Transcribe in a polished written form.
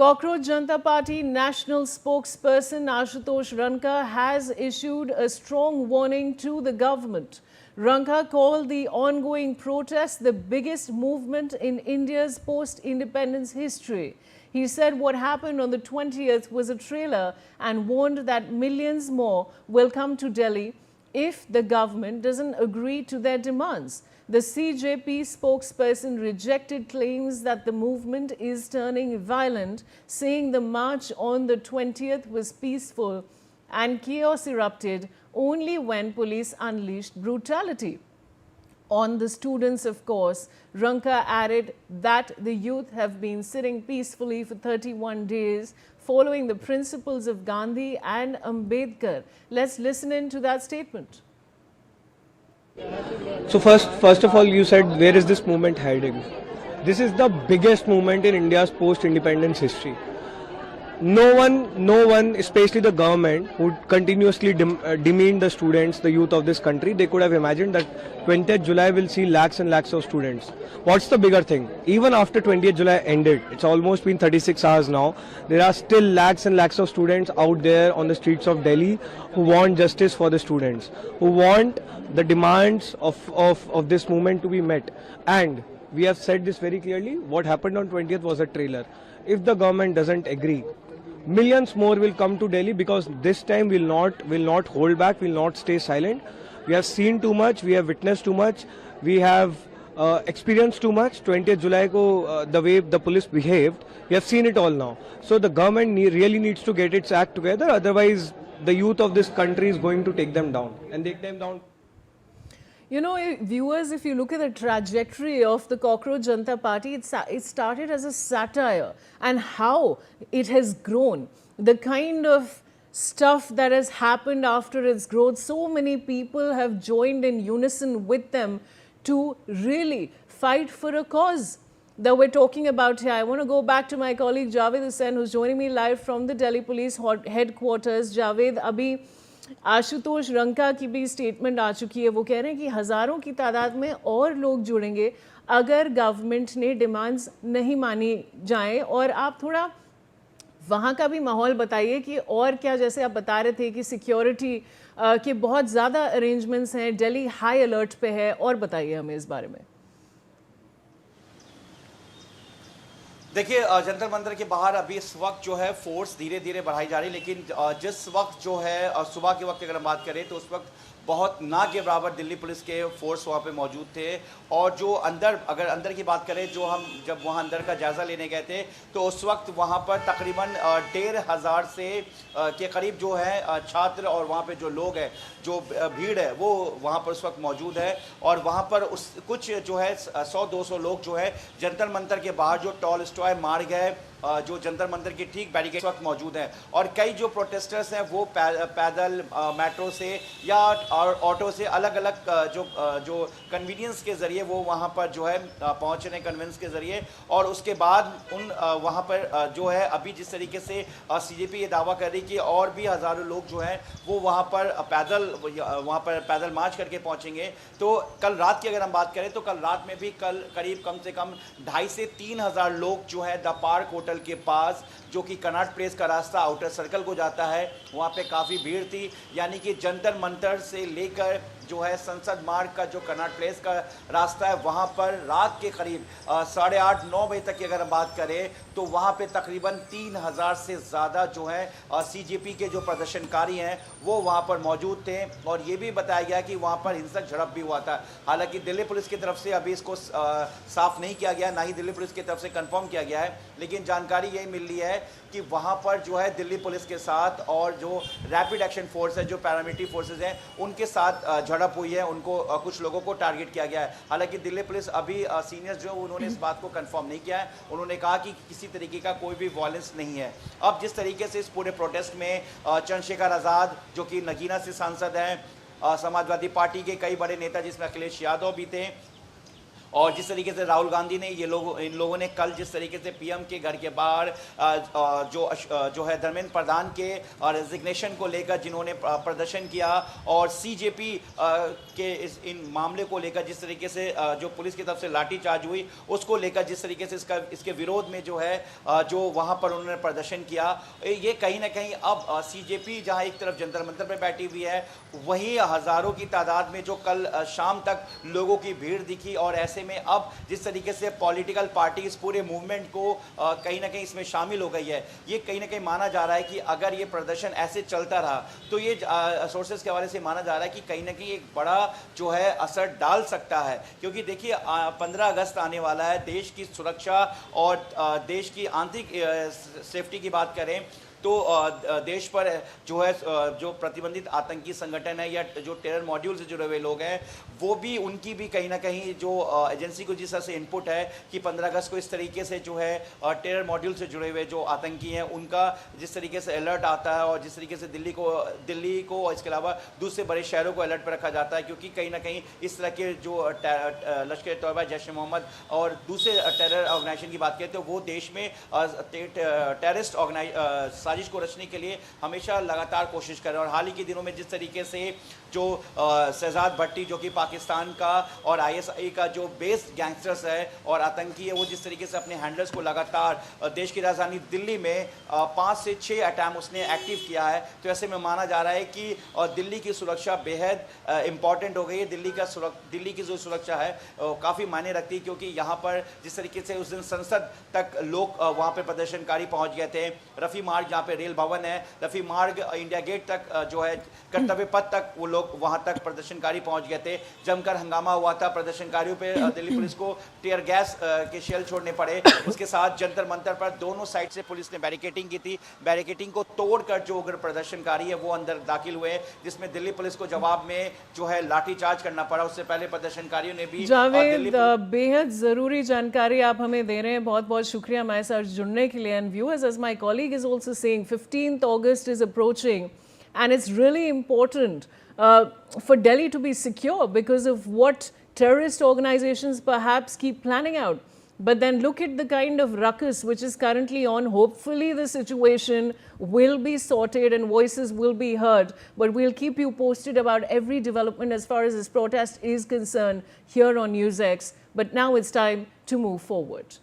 Cockroach Janata Party national spokesperson Ashutosh Ranka has issued a strong warning to the government. Ranka called the ongoing protest the biggest movement in India's post-independence history. He said what happened on the 20th was a trailer and warned that millions more will come to Delhi if the government doesn't agree to their demands. The CJP spokesperson rejected claims that the movement is turning violent, saying the march on the 20th was peaceful and chaos erupted only when police unleashed brutality. On the students, of course, Ranka added that the youth have been sitting peacefully for 31 days following the principles of Gandhi and Ambedkar. Let's listen in to that statement. So first of all, you said, where is this movement heading? This is the biggest movement in India's post-independence history. No one, especially the government, who continuously demean the students, the youth of this country, they could have imagined that 20th July will see lakhs and lakhs of students. What's the bigger thing? Even after 20th July ended, it's almost been 36 hours now, there are still lakhs and lakhs of students out there on the streets of Delhi who want justice for the students, who want the demands of this movement to be met. And we have said this very clearly, what happened on 20th was a trailer. If the government doesn't agree, millions more will come to Delhi, because this time will not hold back, will not stay silent. We have seen too much, we have witnessed too much, we have experienced too much. 20th July ko the way the police behaved, we have seen it all now. So the government really needs to get its act together, otherwise the youth of this country is going to take them down, and take them down. You know, viewers, if you look at the trajectory of the Cockroach Janata Party, it started as a satire, and how it has grown, the kind of stuff that has happened after its growth. So many people have joined in unison with them to really fight for a cause that we're talking about here. I want to go back to my colleague Javed Hussain, who's joining me live from the Delhi Police headquarters. Javed, abhi Ashutosh Ranka की भी statement आ चुकी है. वो कह रहे हैं कि हज़ारों की तादाद में और लोग जुड़ेंगे अगर गवर्नमेंट ने डिमांड्स नहीं मानी जाएं. और आप थोड़ा वहाँ का भी माहौल बताइए कि और क्या, जैसे आप बता रहे थे कि सिक्योरिटी के बहुत ज़्यादा अरेंजमेंट्स हैं, दिल्ली हाई अलर्ट पे है, और बताइए हमें इस बारे में. देखिए, जंतर मंतर के बाहर अभी इस वक्त जो है फोर्स धीरे धीरे बढ़ाई जा रही है, लेकिन जिस वक्त जो है सुबह के वक्त अगर हम बात करें तो उस वक्त बहुत ना के बराबर दिल्ली पुलिस के फोर्स वहाँ पे मौजूद थे. और जो अगर अंदर की बात करें, जो हम जब वहाँ अंदर का जायज़ा लेने गए थे तो उस वक्त वहाँ पर तकरीबन 1500 से के करीब जो है छात्र और वहाँ पे जो लोग हैं, जो भीड़ है, वो वहाँ पर उस वक्त मौजूद है. और वहाँ पर कुछ जो है 100-200 लोग जो है जंतर मंतर के बाहर जो टॉलस्टॉय मार्ग है, जो जंतर मंतर की ठीक बैरिकेड वक्त मौजूद हैं. और कई जो प्रोटेस्टर्स हैं वो पैदल, मेट्रो से या ऑटो से अलग अलग जो कन्वीनियंस के ज़रिए वो वहाँ पर जो है पहुँच रहे हैं, कन्वेंस के ज़रिए. और उसके बाद वहाँ पर जो है अभी जिस तरीके से CJP ये दावा कर रही कि और भी हज़ारों लोग जो हैं वो वहाँ पर पैदल मार्च करके पहुँचेंगे. तो कल रात की अगर हम बात करें तो कल रात में भी करीब कम से कम 2,500 से 3,000 लोग जो है द पार्क होटल के पास, जो कि कनॉट प्लेस का रास्ता आउटर सर्कल को जाता है, वहाँ पे काफ़ी भीड़ थी. यानी कि जंतर मंतर से लेकर जो है संसद मार्ग का जो कनॉट प्लेस का रास्ता है, वहाँ पर रात के करीब 8:30-9 बजे तक की अगर हम बात करें तो वहाँ पे तकरीबन 3,000 से ज़्यादा जो है CJP के जो प्रदर्शनकारी हैं वो वहाँ पर मौजूद थे. और ये भी बताया गया कि वहाँ पर हिंसक झड़प भी हुआ था. हालांकि दिल्ली पुलिस की तरफ से अभी इसको साफ नहीं किया गया, ना ही दिल्ली पुलिस की तरफ से कंफर्म किया गया है, लेकिन जानकारी यही मिल रही है कि वहाँ पर जो है दिल्ली पुलिस के साथ और जो रैपिड एक्शन फोर्स है, जो पैरामिलिट्री फोर्सेज हैं, उनके साथ झड़प हुई है. उनको कुछ लोगों को टारगेट किया गया है. हालांकि दिल्ली पुलिस अभी सीनियर्स जो उन्होंने इस बात को कंफर्म नहीं किया है. उन्होंने कहा कि किसी तरीके का कोई भी वायलेंस नहीं है. अब जिस तरीके से इस पूरे प्रोटेस्ट में चंद्रशेखर आज़ाद, जो कि नगीना से सांसद हैं, समाजवादी पार्टी के कई बड़े नेता जिसमें अखिलेश यादव भी थे, और जिस तरीके से राहुल गांधी ने इन लोगों ने कल जिस तरीके से पीएम के घर के बाहर जो है धर्मेंद्र प्रधान के रेजिग्नेशन को लेकर जिन्होंने प्रदर्शन किया, और सीजेपी के इन मामले को लेकर जिस तरीके से जो पुलिस की तरफ से लाठीचार्ज हुई उसको लेकर जिस तरीके से इसके विरोध में जो है जो वहां पर उन्होंने प्रदर्शन किया, ये कहीं ना कहीं अब सीजेपी जहां एक तरफ जंतर मंतर पर बैठी हुई है, वहीं हजारों की तादाद में जो कल शाम तक लोगों की भीड़ दिखी, और ऐसे में अब जिस तरीके से पॉलिटिकल पार्टी इस पूरे मूवमेंट को कहीं ना कहीं इसमें शामिल हो गई है, ये कहीं ना कहीं माना जा रहा है कि अगर ये प्रदर्शन ऐसे चलता रहा तो ये सोर्सेज के हवाले से माना जा रहा है कि कहीं ना कहीं एक बड़ा जो है असर डाल सकता है। क्योंकि देखिए 15 अगस्त आने वाला है, देश की सुरक्षा और देश की आंतरिक सेफ्टी की बात करें तो देश पर जो है जो प्रतिबंधित आतंकी संगठन है या जो टेरर मॉड्यूल से जुड़े हुए लोग हैं, वो भी उनकी भी कहीं ना कहीं जो एजेंसी को जिस तरह से इनपुट है कि 15 अगस्त को इस तरीके से जो है टेरर मॉड्यूल से जुड़े हुए जो आतंकी हैं उनका जिस तरीके से अलर्ट आता है, और जिस तरीके से दिल्ली को और इसके अलावा दूसरे बड़े शहरों को अलर्ट पर रखा जाता है, क्योंकि कहीं ना कहीं इस तरह के जो लश्कर-ए-तौबा, जैश-ए-मोहम्मद और दूसरे टेरर ऑर्गेनाइजेशन की बात करें तो वो देश में टेररिस्ट साजिश को रचने के लिए हमेशा लगातार कोशिश कर रहे हैं। और हाल ही के दिनों में जिस तरीके से जो शहजाद भट्टी जो कि पाकिस्तान का और आईएसआई का जो बेस्ड गैंगस्टर्स है और आतंकी है, वो जिस तरीके से अपने हैंडलर्स को लगातार देश की राजधानी दिल्ली में 5 से 6 अटैम्प उसने एक्टिव किया है, तो ऐसे में माना जा रहा है कि दिल्ली की सुरक्षा बेहद इंपॉर्टेंट हो गई है। दिल्ली की जो सुरक्षा है काफ़ी मायने रखती है, क्योंकि यहाँ पर जिस तरीके से उस दिन संसद तक लोग वहाँ पर प्रदर्शनकारी पहुँच गए थे, रफ़ी मार्ग जहाँ पे रेल भवन है, रफ़ी मार्ग इंडिया गेट तक जो है कर्तव्य पथ तक वो लोग वहां तक प्रदर्शनकारी पहुंच गए थे। जमकर हंगामा हुआ था, प्रदर्शनकारियों पे दिल्ली पुलिस को टीयर गैस के शेल छोड़ने पड़े। उसके साथ जंतर मंतर पर दोनों साइड से पुलिस ने बैरिकेटिंग की थी। बैरिकेटिंग को तोड़कर जो उग्र प्रदर्शनकारी है वो अंदर दाखिल हुए, जिसमें दिल्ली पुलिस को जवाब में जो है लाठीचार्ज करना पड़ा। उससे पहले प्रदर्शनकारियों ने भी जावेद, बेहद जरूरी जानकारी आप हमें दे रहे हैं, बहुत बहुत शुक्रिया हमारे साथ जुड़ने के लिए। And viewers, as my colleague is also saying, 15th August is approaching and it's really important for Delhi to be secure because of what terrorist organizations perhaps keep planning out. But then look at the kind of ruckus which is currently on. Hopefully the situation will be sorted and voices will be heard. But we'll keep you posted about every development as far as this protest is concerned here on NewsX. But now it's time to move forward.